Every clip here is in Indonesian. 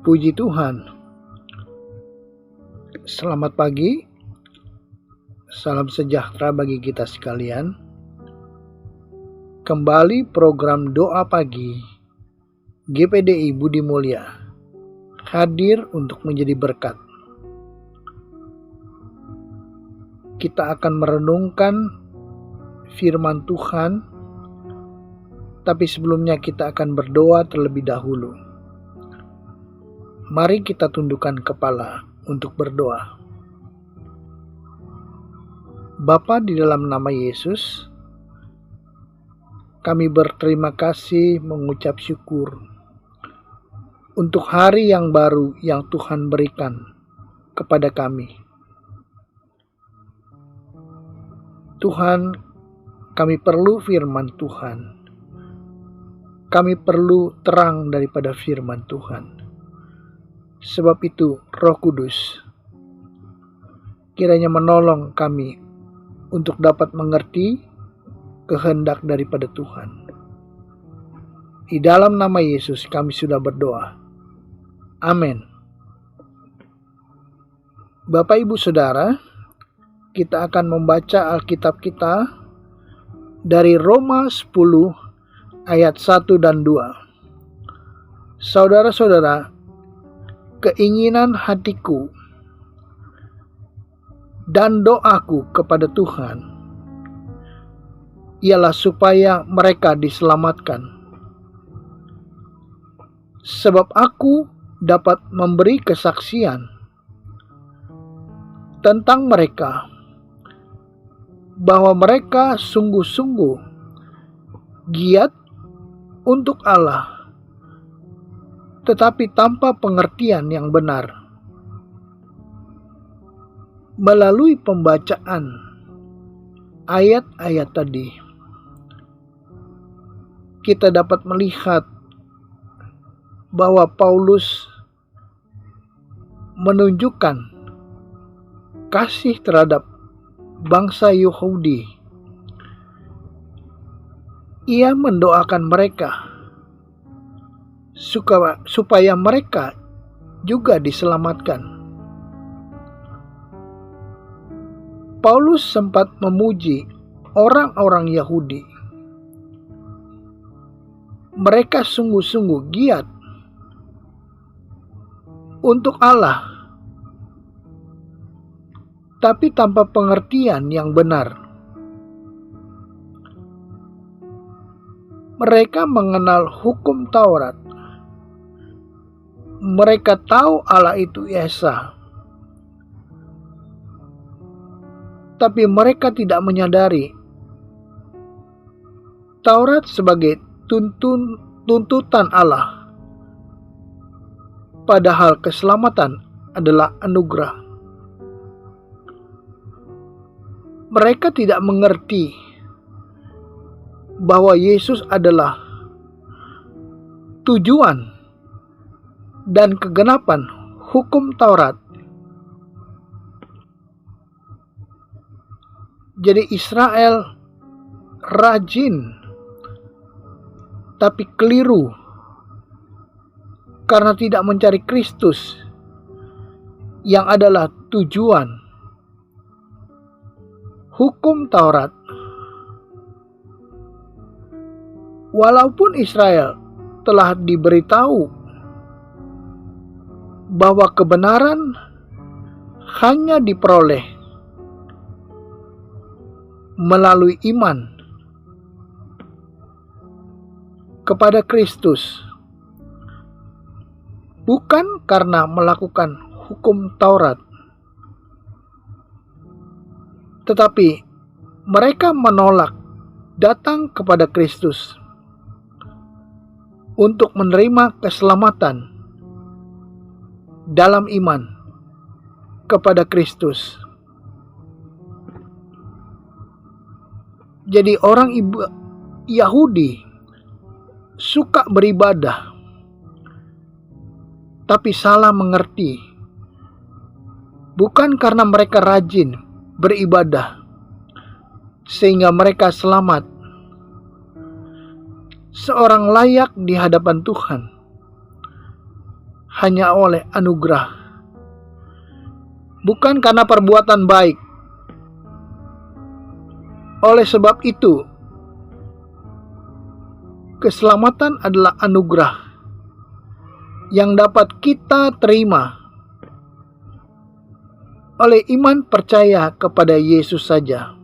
Puji Tuhan. Selamat pagi. Salam sejahtera bagi kita sekalian. Kembali program doa pagi GPDI Budi Mulya hadir untuk menjadi berkat. Kita akan merenungkan firman Tuhan, tapi sebelumnya kita akan berdoa terlebih dahulu. Mari kita tundukkan kepala untuk berdoa. Bapa, di dalam nama Yesus, kami berterima kasih, mengucap syukur untuk hari yang baru yang Tuhan berikan kepada kami. Tuhan, kami perlu firman Tuhan. Kami perlu terang daripada firman Tuhan. Sebab itu, Roh Kudus kiranya menolong kami untuk dapat mengerti kehendak daripada Tuhan. Di dalam nama Yesus kami sudah berdoa. Amin. Bapak, Ibu, Saudara, kita akan membaca Alkitab kita dari Roma 10 ayat 1 dan 2. Saudara-saudara, keinginan hatiku dan doaku kepada Tuhan ialah supaya mereka diselamatkan. Sebab aku dapat memberi kesaksian tentang mereka bahwa mereka sungguh-sungguh giat untuk Allah, tetapi tanpa pengertian yang benar. Melalui pembacaan ayat-ayat tadi, kita dapat melihat bahwa Paulus menunjukkan kasih terhadap bangsa Yahudi. Ia mendoakan mereka supaya mereka juga diselamatkan. Paulus sempat memuji orang-orang Yahudi. Mereka sungguh-sungguh giat untuk Allah, tapi tanpa pengertian yang benar. Mereka mengenal hukum Taurat. Mereka tahu Allah itu Esa, tapi mereka tidak menyadari Taurat sebagai tuntutan Allah, padahal keselamatan adalah anugerah. Mereka tidak mengerti bahwa Yesus adalah tujuan dan kegenapan hukum Taurat. Jadi Israel rajin tapi keliru karena tidak mencari Kristus yang adalah tujuan hukum Taurat. Walaupun Israel telah diberitahu bahwa kebenaran hanya diperoleh melalui iman kepada Kristus, bukan karena melakukan hukum Taurat, tetapi mereka menolak datang kepada Kristus untuk menerima keselamatan dalam iman kepada Kristus. Jadi orang Yahudi suka beribadah, tapi salah mengerti. Bukan karena mereka rajin beribadah sehingga mereka selamat. Seorang layak di hadapan Tuhan hanya oleh anugerah, bukan karena perbuatan baik. Oleh sebab itu, keselamatan adalah anugerah yang dapat kita terima oleh iman percaya kepada Yesus saja.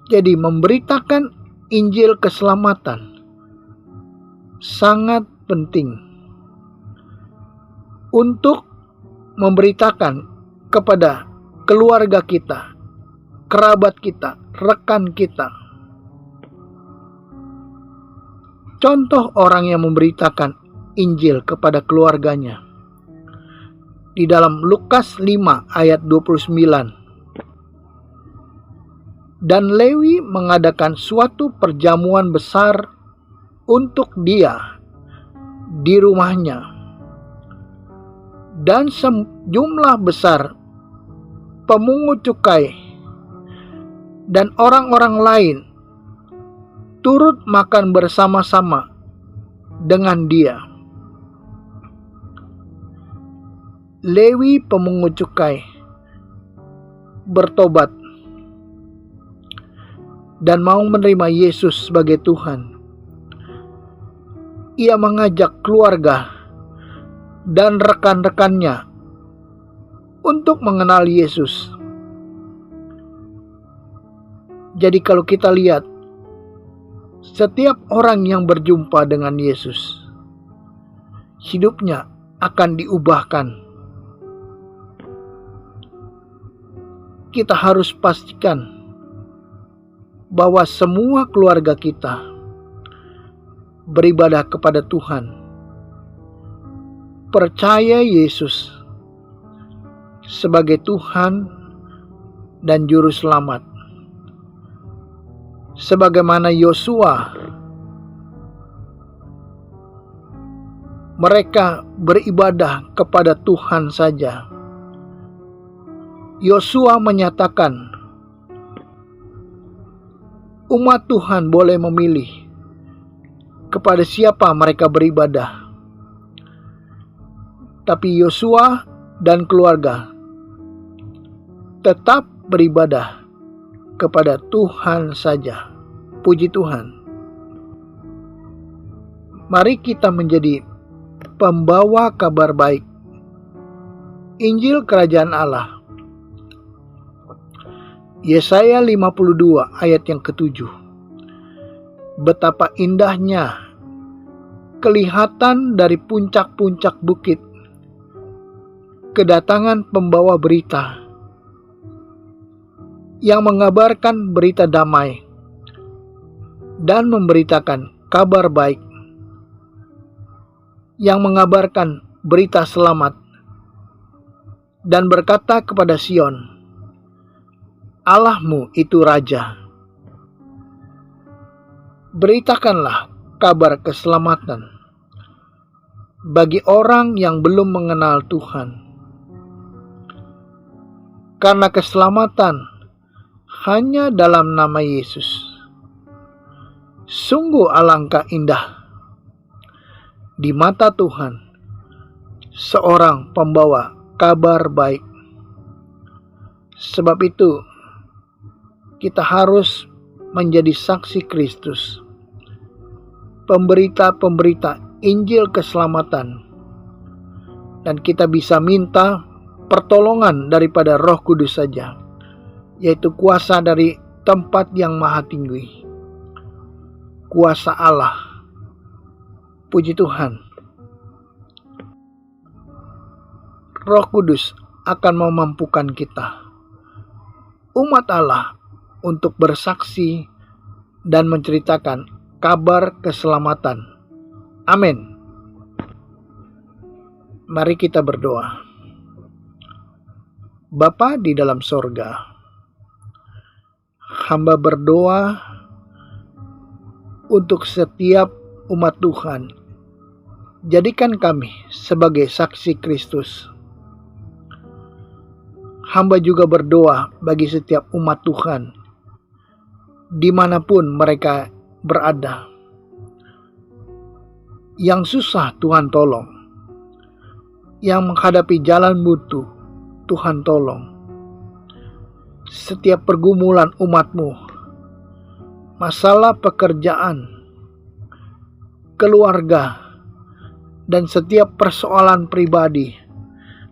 Jadi memberitakan Injil keselamatan sangat penting untuk memberitakan kepada keluarga kita, kerabat kita, rekan kita. Contoh orang yang memberitakan Injil kepada keluarganya di dalam Lukas 5 ayat 29. Dan Lewi mengadakan suatu perjamuan besar untuk dia di rumahnya. Dan sejumlah besar pemungut cukai dan orang-orang lain turut makan bersama-sama dengan dia. Lewi pemungut cukai bertobat dan mau menerima Yesus sebagai Tuhan. Ia mengajak keluarga dan rekan-rekannya untuk mengenal Yesus. Jadi kalau kita lihat, setiap orang yang berjumpa dengan Yesus, hidupnya akan diubahkan. Kita harus pastikan bahwa semua keluarga kita beribadah kepada Tuhan, percaya Yesus sebagai Tuhan dan Juru Selamat. Sebagaimana Yosua, mereka beribadah kepada Tuhan saja. Yosua menyatakan, umat Tuhan boleh memilih kepada siapa mereka beribadah. Tapi Yosua dan keluarga tetap beribadah kepada Tuhan saja. Puji Tuhan. Mari kita menjadi pembawa kabar baik Injil Kerajaan Allah. Yesaya 52 ayat yang ke-7. Betapa indahnya kelihatan dari puncak-puncak bukit kedatangan pembawa berita yang mengabarkan berita damai dan memberitakan kabar baik, yang mengabarkan berita selamat dan berkata kepada Sion, Allahmu itu Raja. Beritakanlah kabar keselamatan bagi orang yang belum mengenal Tuhan. Karena keselamatan hanya dalam nama Yesus. Sungguh alangkah indah di mata Tuhan seorang pembawa kabar baik. Sebab itu, kita harus menjadi saksi Kristus, pemberita-pemberita Injil keselamatan, dan kita bisa minta pertolongan daripada Roh Kudus saja, yaitu kuasa dari tempat yang maha tinggi, kuasa Allah. Puji Tuhan. Roh Kudus akan memampukan kita, umat Allah, untuk bersaksi dan menceritakan kabar keselamatan. Amin. Mari kita berdoa. Bapa di dalam sorga, hamba berdoa untuk setiap umat Tuhan. Jadikan kami sebagai saksi Kristus. Hamba juga berdoa bagi setiap umat Tuhan dimanapun mereka berada. Yang susah Tuhan tolong. Yang menghadapi jalan buntu Tuhan tolong. Setiap pergumulan umat-Mu, masalah pekerjaan, keluarga, dan setiap persoalan pribadi,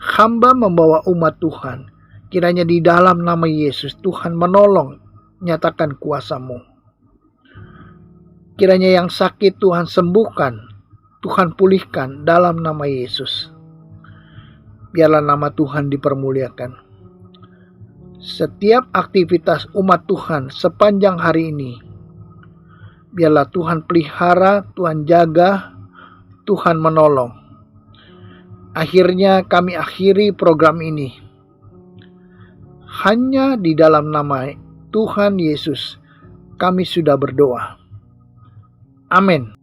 hamba membawa umat Tuhan. Kiranya di dalam nama Yesus Tuhan menolong, nyatakan kuasa-Mu. Kiranya yang sakit Tuhan sembuhkan, Tuhan pulihkan dalam nama Yesus. Biarlah nama Tuhan dipermuliakan. Setiap aktivitas umat Tuhan sepanjang hari ini, biarlah Tuhan pelihara, Tuhan jaga, Tuhan menolong. Akhirnya kami akhiri program ini. Hanya di dalam nama Tuhan Yesus kami sudah berdoa. Amin.